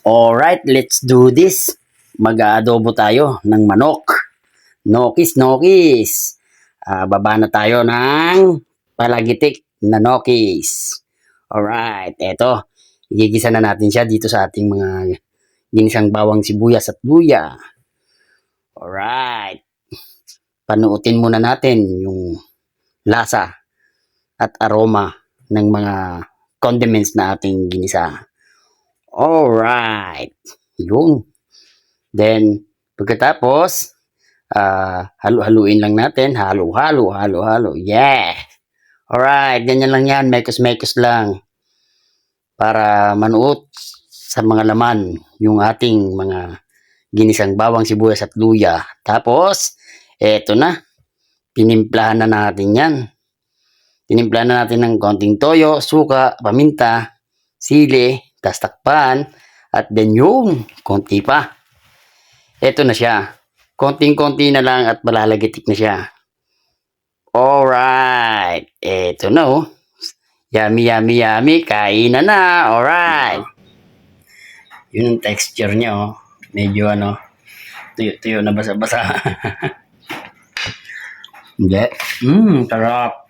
Alright, let's do this. Mag-aadobo tayo ng manok. Nokis. Baba na tayo ng palagitik na nokis. Alright, eto. Igigisa na natin siya dito sa ating mga ginisang bawang sibuyas at luya. Alright. Panuutin muna natin yung lasa at aroma ng mga condiments na ating ginisa. Alright. Yung. Then, pagkatapos, halu-haluin lang natin. Halo. Yeah. Alright. Ganyan lang yan. Mekos lang. Para manuot sa mga laman yung ating mga ginisang bawang sibuyas at luya. Tapos, eto na. Pinimplahan na natin yan. Tinimplahan na natin ng konting toyo, suka, paminta, sili, tas takpan, at then yung konti pa. Ito na siya. Konting-konti na lang at malalagitik na siya. Alright. Ito na oh. Yummy. Kainan na. Alright. Yun ang texture niya oh. Medyo tuyo na basa-basa. Hindi. Sarap.